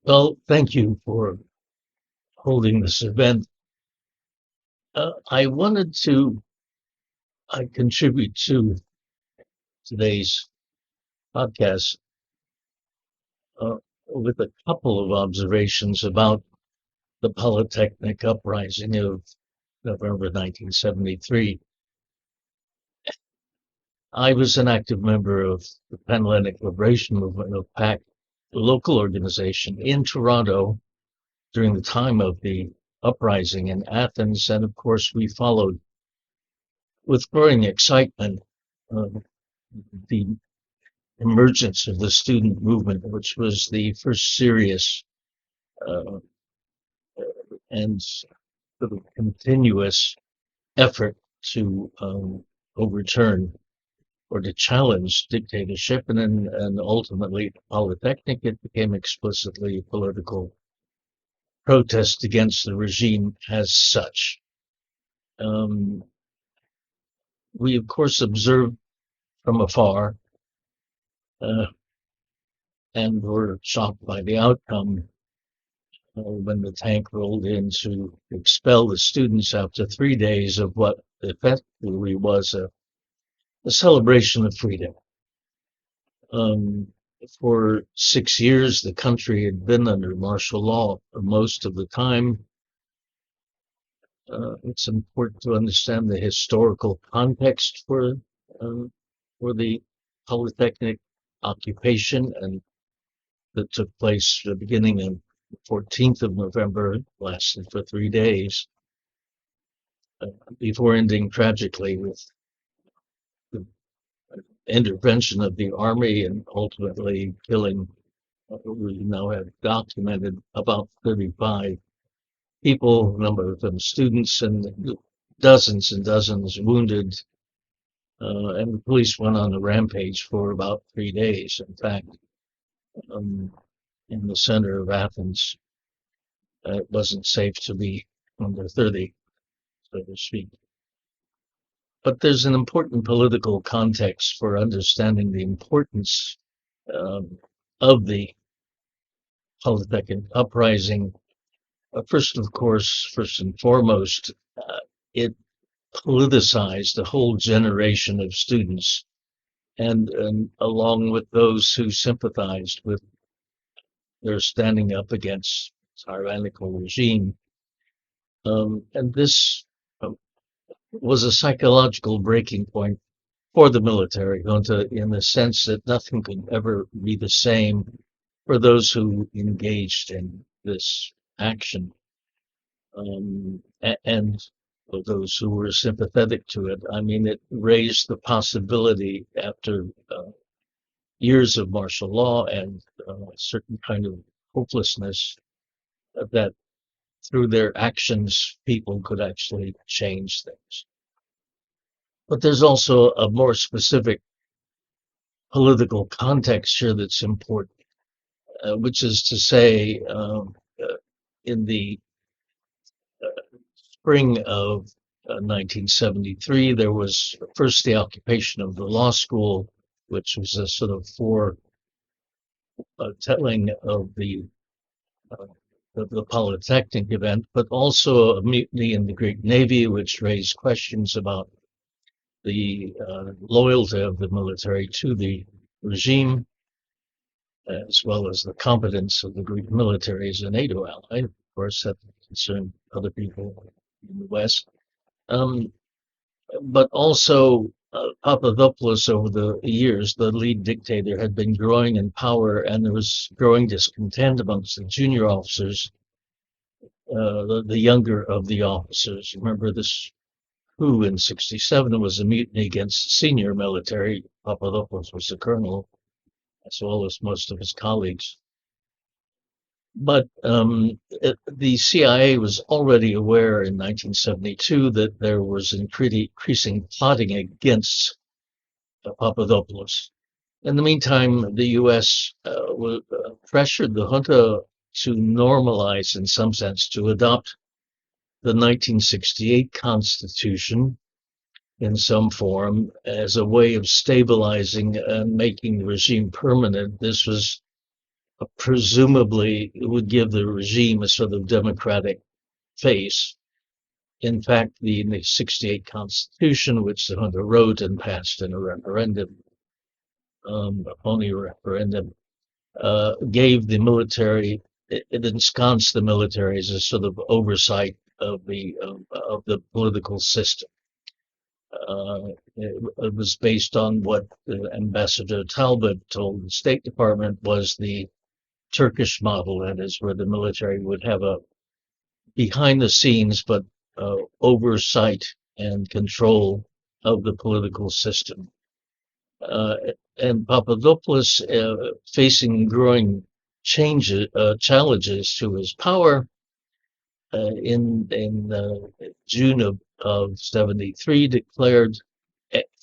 Well, thank you for holding this event. I wanted to contribute to today's podcast uh, with a couple of observations about the Polytechnic uprising of November 1973. I was an active member of the Hellenic Liberation Movement of PAC, the local organization in Toronto during the time of the uprising in Athens, and of course we followed with growing excitement uh, the emergence of the student movement, which was the first serious uh, and sort of continuous effort to overturn or to challenge dictatorship, and ultimately Polytechnic, it became explicitly a political protest against the regime as such. Um, we, of course, observed from afar uh, and were shocked by the outcome when the tank rolled in to expel the students after 3 days of what effectively was a celebration of freedom. Um, for 6 years, the country had been under martial law for most of the time. It's important to understand the historical context for the Polytechnic occupation, and that took place at the beginning of the 14th of November, lasted for 3 days, before ending tragically with the intervention of the army and ultimately killing, we now have documented, about 35 people, a number of them students, and dozens and dozens wounded. And the police went on a rampage for about 3 days. In fact, um, in the center of Athens, it wasn't safe to be under 30, so to speak. But there's an important political context for understanding the importance um, of the Polytechnic uprising. First, of course, first and foremost, it politicized a whole generation of students, and along with those who sympathized with their standing up against tyrannical regime. And this um, was a psychological breaking point for the military junta, in the sense that nothing could ever be the same for those who engaged in this action, and for those who were sympathetic to it. I mean, it raised the possibility, after years of martial law and a certain kind of hopelessness, that through their actions, people could actually change things. But there's also a more specific political context here that's important, which is to say, in the spring of 1973, there was first the occupation of the law school, which was a sort of foretelling of uh, the Polytechnic event, but also a mutiny in the Greek Navy, which raised questions about the loyalty of the military to the regime, as well as the competence of the Greek military as a NATO ally. Of course, that concerned other people in the West. Um, but also, Papadopoulos, over the years, the lead dictator, had been growing in power, and there was growing discontent amongst the junior officers, the younger of the officers. Remember, this coup in '67 was a mutiny against the senior military. Papadopoulos was a colonel, as well as most of his colleagues. But the CIA was already aware in 1972 that there was increasing plotting against Papadopoulos. In the meantime, the U.S. Pressured the junta to normalize, in some sense, to adopt the 1968 Constitution in some form as a way of stabilizing and making the regime permanent. This was presumably would give the regime a sort of democratic face. In fact, the 68 Constitution, which the junta wrote and passed in a referendum, only a referendum, gave the military, it ensconced the military as a sort of oversight of the political system. It was based on what Ambassador Talbot told the State Department was the Turkish model, that is, where the military would have a behind the scenes but oversight and control of the political system. And Papadopoulos, facing growing challenges to his power, in June of 73, declared,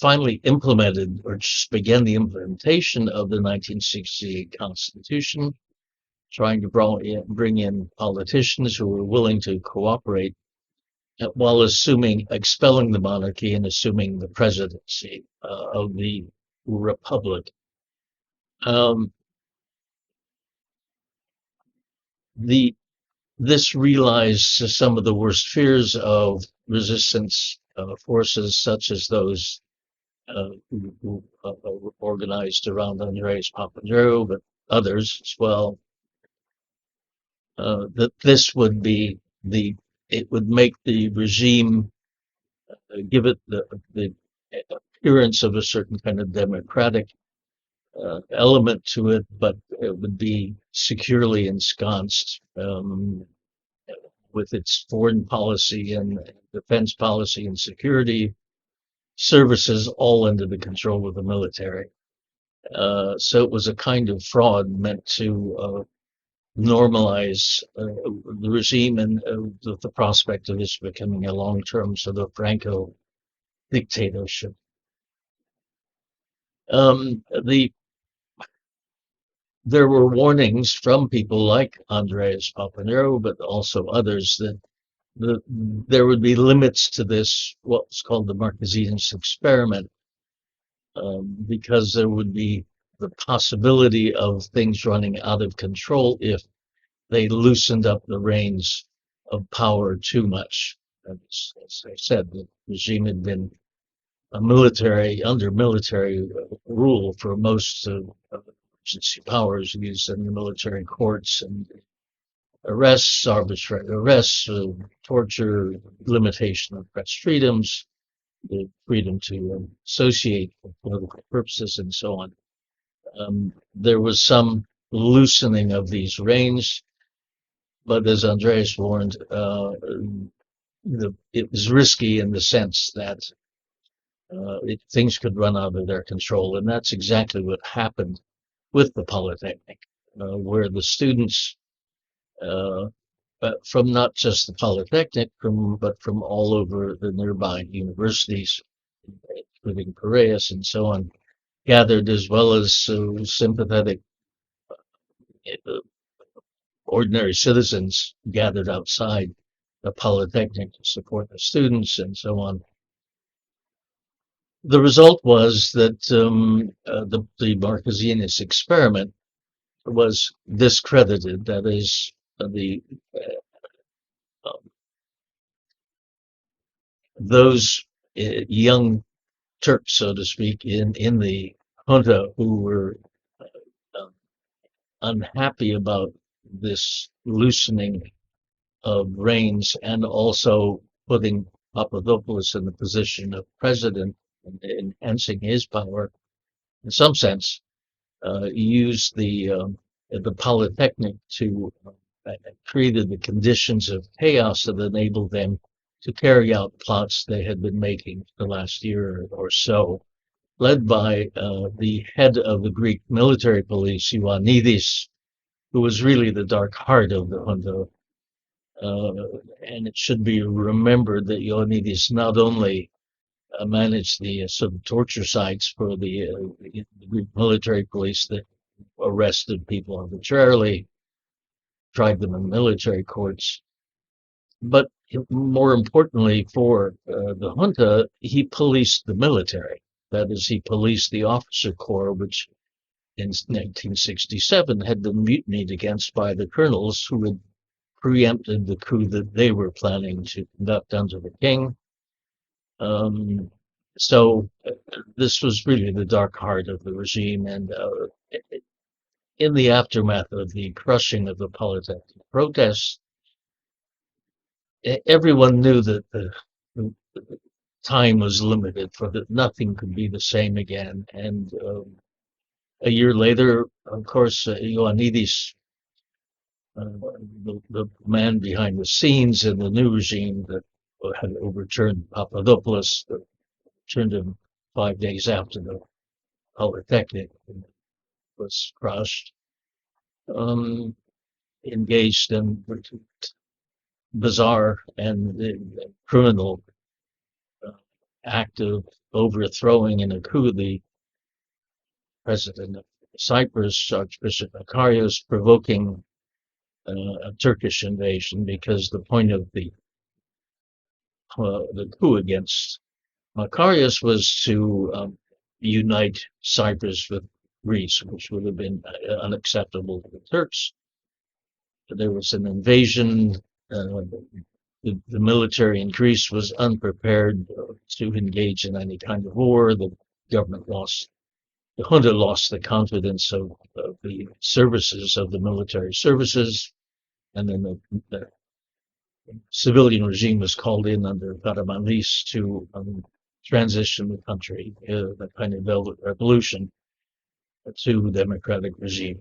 finally implemented, or just began the implementation of the 1968 Constitution, trying to bring in politicians who were willing to cooperate, while expelling the monarchy and assuming the presidency of the republic. This realized some of the worst fears of resistance forces, such as those who were organized around Andreas Papandreou, but others as well. That this would be it would make the regime, give it the appearance of a certain kind of democratic element to it, but it would be securely ensconced with its foreign policy and defense policy and security services all under the control of the military. So it was a kind of fraud meant to normalize the regime and the prospect of this becoming a long-term sort of Franco dictatorship. There were warnings from people like Andreas Papandreou, but also others, that there would be limits to this, what's called the Marquesines experiment, because there would be the possibility of things running out of control if they loosened up the reins of power too much. As I said, the regime had been under military rule for most of emergency powers used in the military courts, and arrests, arbitrary arrests, torture, limitation of press freedoms, the freedom to associate for political purposes, and so on. There was some loosening of these reins, but as Andreas warned, it was risky in the sense that things could run out of their control, and that's exactly what happened with the Polytechnic, where the students from not just the Polytechnic, but from all over the nearby universities, including Piraeus and so on, gathered, as well as sympathetic ordinary citizens gathered outside the Polytechnic to support the students and so on. The result was that the Marquesines experiment was discredited. That is, those young Turks, so to speak, in the junta, who were unhappy about this loosening of reins and also putting Papadopoulos in the position of president and enhancing his power, in some sense, used the Polytechnic to created the conditions of chaos that enabled them to carry out plots they had been making for the last year or so, led by the head of the Greek military police, Ioannidis, who was really the dark heart of the junta. And it should be remembered that Ioannidis not only managed the sort of torture sites for the Greek military police that arrested people arbitrarily, tried them in military courts, but more importantly for the junta, he policed the military. That is, he policed the officer corps, which in 1967 had been mutinied against by the colonels who had preempted the coup that they were planning to conduct under the king. So this was really the dark heart of the regime, and in the aftermath of the crushing of the Polytechnic protests, everyone knew that the time was limited, for that nothing could be the same again. And a year later, of course, Ioannidis, the man behind the scenes in the new regime that had overturned Papadopoulos, that turned him 5 days after the Polytechnic was crushed, engaged in bizarre and criminal act of overthrowing in a coup the president of Cyprus, Archbishop Makarios, provoking a Turkish invasion, because the point of the coup against Makarios was to unite Cyprus with Greece, which would have been unacceptable to the Turks. There was an invasion. The military in Greece was unprepared to engage in any kind of war. The government lost, the junta lost the confidence of the services, of the military services, and then the civilian regime was called in under Karamanlis to transition the country, the kind of velvet revolution, to democratic regime.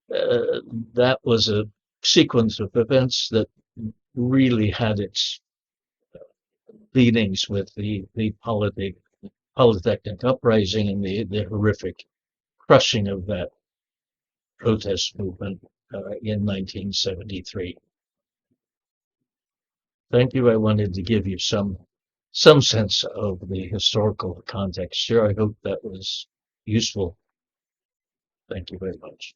That was a sequence of events that really had its leanings with the Polytechnic uprising and the horrific crushing of that protest movement in 1973. Thank you. I wanted to give you some sense of the historical context here. I hope that was useful. Thank you very much.